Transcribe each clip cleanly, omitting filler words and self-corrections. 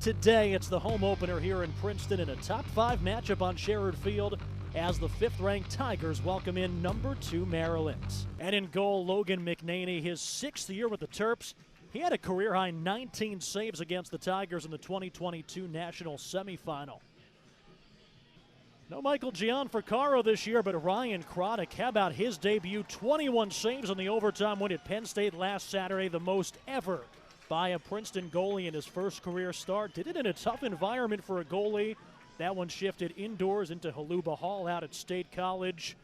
today. It's the home opener here in Princeton in a top 5 matchup on Sherrod Field as the 5th-ranked Tigers welcome in number 2 Maryland. And in goal, Logan McNaney, his 6th year with the Terps. He had a career-high 19 saves against the Tigers in the 2022 national semifinal. No Michael Gianfrancaro this year, but Ryan Croddick, how about his debut? 21 saves on the overtime win at Penn State last Saturday, the most ever by a Princeton goalie in his first career start. Did it in a tough environment for a goalie. That one shifted indoors into Haluba Hall out at State College.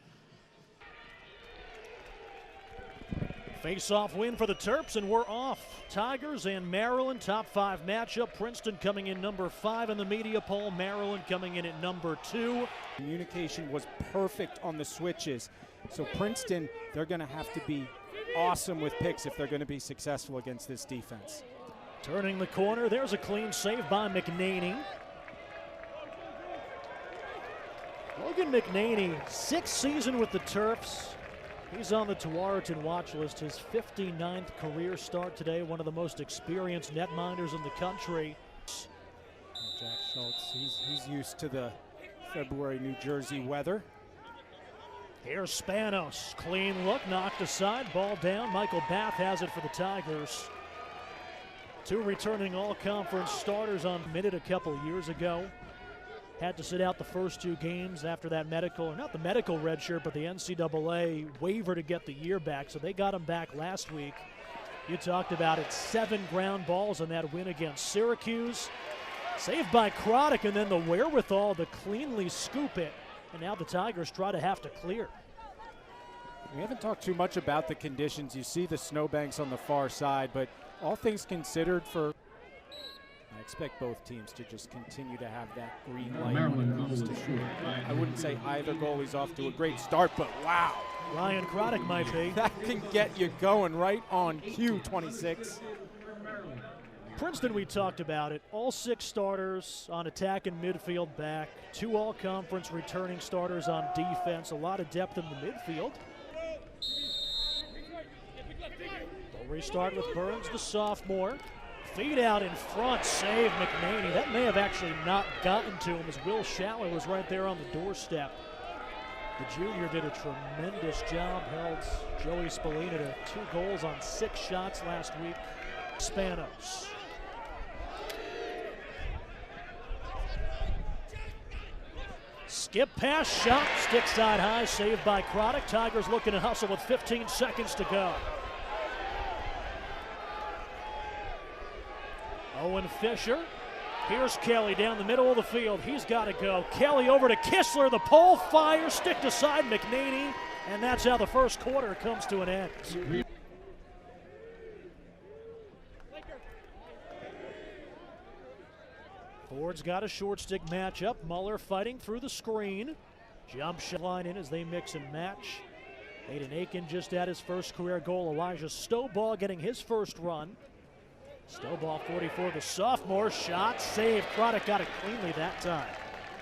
Face-off win for the Terps, and we're off. Tigers and Maryland, top 5 matchup. Princeton coming in number 5 in the media poll. Maryland coming in at number 2. Communication was perfect on the switches. So Princeton, they're going to have to be awesome with picks if they're going to be successful against this defense. Turning the corner, there's a clean save by McNaney. Logan McNaney, 6th season with the Terps. He's on the Tewaaraton watch list, his 59th career start today, one of the most experienced netminders in the country. Jack Schultz, he's used to the February New Jersey weather. Here's Spanos, clean look, knocked aside, ball down. Michael Bath has it for the Tigers. 2 returning all-conference starters on minute a couple years ago. Had to sit out the first 2 games after that medical, or not the medical red shirt, but the NCAA waiver to get the year back, so they got him back last week. You talked about it, 7 ground balls in that win against Syracuse. Saved by Croddick, and then the wherewithal to cleanly scoop it, and now the Tigers try to have to clear. We haven't talked too much about the conditions. You see the snowbanks on the far side, but all things considered, I expect both teams to just continue to have that green light when it comes to shooting. I wouldn't say either goalie's off to a great start, but wow. Ryan Croddick might be. That can get you going right on cue, 26. Princeton, we talked about it. All 6 starters on attack and midfield back. 2 all-conference returning starters on defense. A lot of depth in the midfield. They'll restart with Burns, the sophomore. Feed out in front, save McNaney. That may have actually not gotten to him as Will Schaller was right there on the doorstep. The junior did a tremendous job, held Joey Spallina to 2 goals on 6 shots last week. Spanos. Skip pass, shot, stick side high, saved by Croddick. Tigers looking to hustle with 15 seconds to go. Owen Fisher. Here's Kelly down the middle of the field. He's got to go. Kelly over to Kistler. The pole fire, stick to side McNaney. And that's how the first quarter comes to an end. Ford's got a short stick matchup. Muller fighting through the screen. Jump shot line in as they mix and match. Aiden Aiken just at his first career goal. Elijah Stovall getting his first run. Stovall, 44, the sophomore. Shot, save. Croddick got it cleanly that time.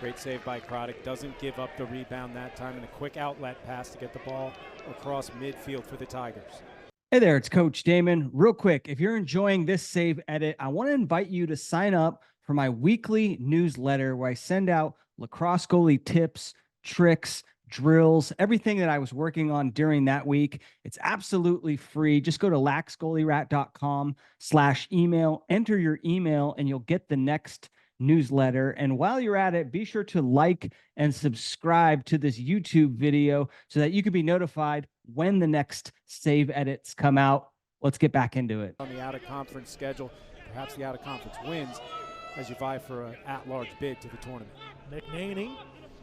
Great save by Croddick. Doesn't give up the rebound that time, and a quick outlet pass to get the ball across midfield for the Tigers. Hey there, it's Coach Damon. Real quick, if you're enjoying this save edit, I want to invite you to sign up for my weekly newsletter where I send out lacrosse goalie tips, tricks, drills, everything that I was working on during that week. It's absolutely free. Just go to laxgoalierat.com/email, enter your email, and you'll get the next newsletter. And while you're at it, be sure to like and subscribe to this YouTube video so that you can be notified when the next save edits come out. Let's get back into it. On the out-of-conference schedule, perhaps the out-of-conference wins as you vie for an at-large bid to the tournament. McNaney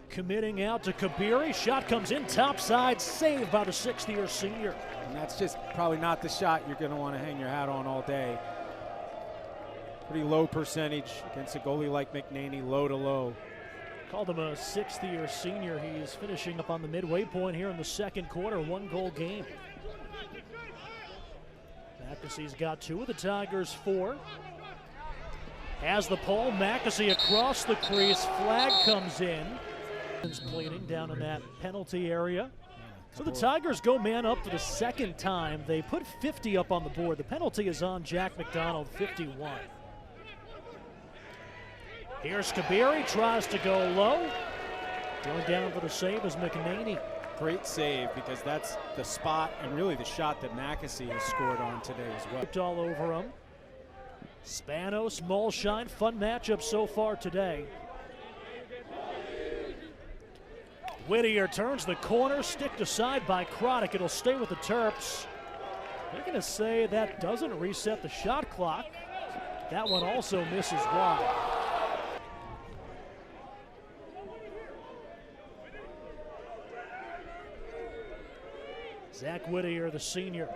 committing out to Kabiri. Shot comes in topside, saved by the 6th-year senior. And that's just probably not the shot you're going to want to hang your hat on all day. Pretty low percentage against a goalie like McNaney, low to low. Called him a 6th-year senior. He is finishing up on the midway point here in the second quarter, 1-goal game. Mackessy's got 2 of the Tigers' 4. Has the pole, Mackessy across the crease, flag comes in. Bleeding down in that penalty area. So the Tigers go man up for the 2nd time. They put 50 up on the board. The penalty is on Jack McDonald, 51. Here's Kabiri, tries to go low. Going down for the save is McNaney. Great save, because that's the spot and really the shot that McAsee has scored on today as well. All over him. Spanos, Molshine, fun matchup so far today. Whittier turns the corner, sticked aside by Croddick. It'll stay with the Terps. They're going to say that doesn't reset the shot clock. That one also misses wide. Zach Whittier, the senior.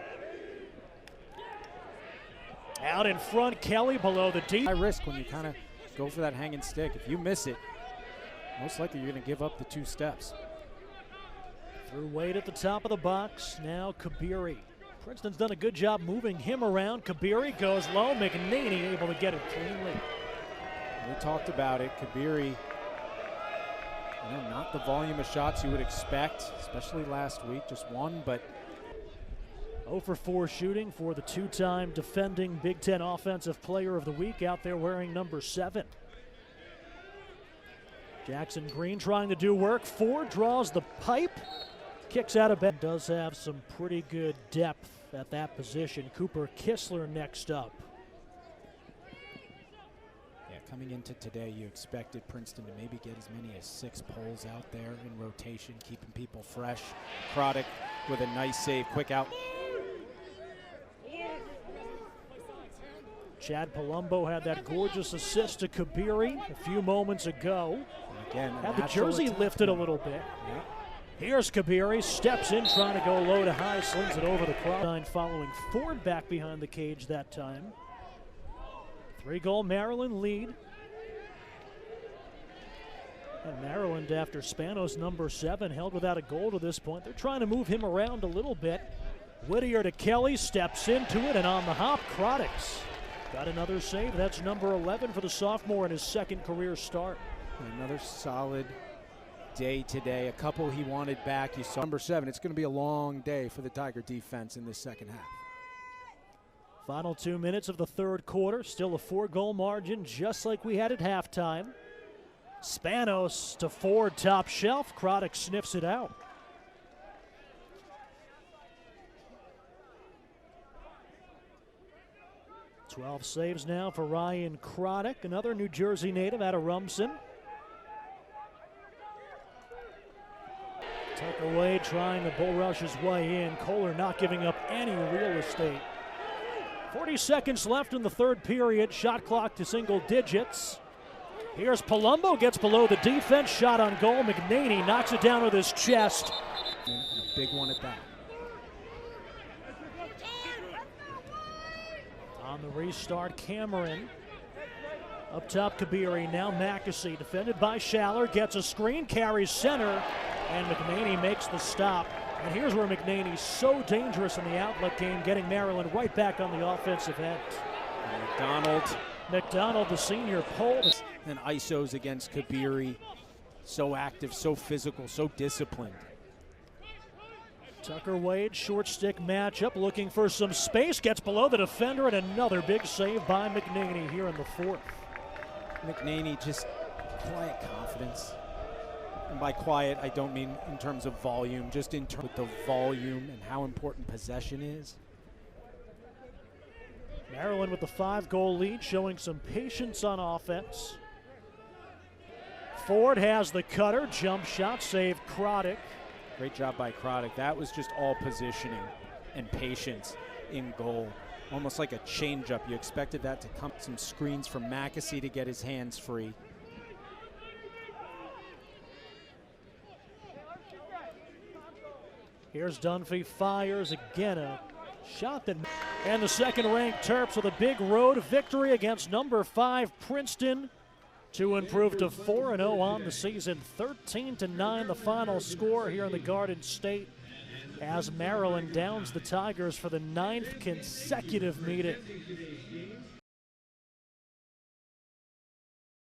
Out in front, Kelly below the deep. High risk when you kind of go for that hanging stick. If you miss it, most likely you're going to give up the 2 steps. Threw Wade at the top of the box. Now Kabiri. Princeton's done a good job moving him around. Kabiri goes low. McNaney able to get it cleanly. We talked about it. Kabiri, not the volume of shots you would expect, especially last week. Just one, but 0 for 4 shooting for the 2-time defending Big Ten Offensive Player of the Week out there wearing number 7. Jackson Green trying to do work. Ford draws the pipe. Kicks out of bed. Does have some pretty good depth at that position. Cooper Kistler next up. Yeah, coming into today, you expected Princeton to maybe get as many as 6 poles out there in rotation, keeping people fresh. Croddick with a nice save. Quick out. Chad Palumbo had that gorgeous assist to Kabiri a few moments ago. Again, had the jersey lifted a little bit. Yeah. Here's Kabiri, steps in, trying to go low to high, slings it over the cross. Following Ford back behind the cage that time. 3-goal Maryland lead. And Maryland, after Spanos number 7, held without a goal to this point. They're trying to move him around a little bit. Whittier to Kelly, steps into it, and on the hop, Croddick's got another save. That's number 11 for the sophomore in his 2nd career start. Another solid day today. A couple he wanted back. You saw number 7. It's going to be a long day for the Tiger defense in this second half. Final 2 minutes of the 3rd quarter. Still a 4-goal margin, just like we had at halftime. Spanos to Ford, top shelf. Croddick sniffs it out. .12 saves now for Ryan Croddick, another New Jersey native out of Rumson. Tucker Wade trying to bull rush his way in. Kohler not giving up any real estate. 40 seconds left in the 3rd period. Shot clock to single digits. Here's Palumbo, gets below the defense. Shot on goal. McNaney knocks it down with his chest. And a big one at that. On the restart, Cameron. Up top, Kabiri. Now McAsee, defended by Schaller. Gets a screen, carries center. And McNaney makes the stop. And here's where McNaney's so dangerous in the outlet game, getting Maryland right back on the offensive end. McDonald, the senior, pulled. And ISOs against Kabiri. So active, so physical, so disciplined. Tucker Wade, short stick matchup, looking for some space. Gets below the defender, and another big save by McNaney here in the 4th. McNaney, just quiet confidence. And by quiet, I don't mean in terms of volume, just in terms of the volume and how important possession is. Maryland with the 5-goal lead, showing some patience on offense. Ford has the cutter, jump shot, save Croddick. Great job by Croddick. That was just all positioning and patience in goal. Almost like a changeup. You expected that to come. Some screens from McAsee to get his hands free. Here's Dunphy, fires again, a shot that. And the 2nd-ranked Terps with a big road victory against number 5 Princeton to improve to 4-0 on the season. 13-9 the final score here in the Garden State as Maryland downs the Tigers for the 9th consecutive meeting.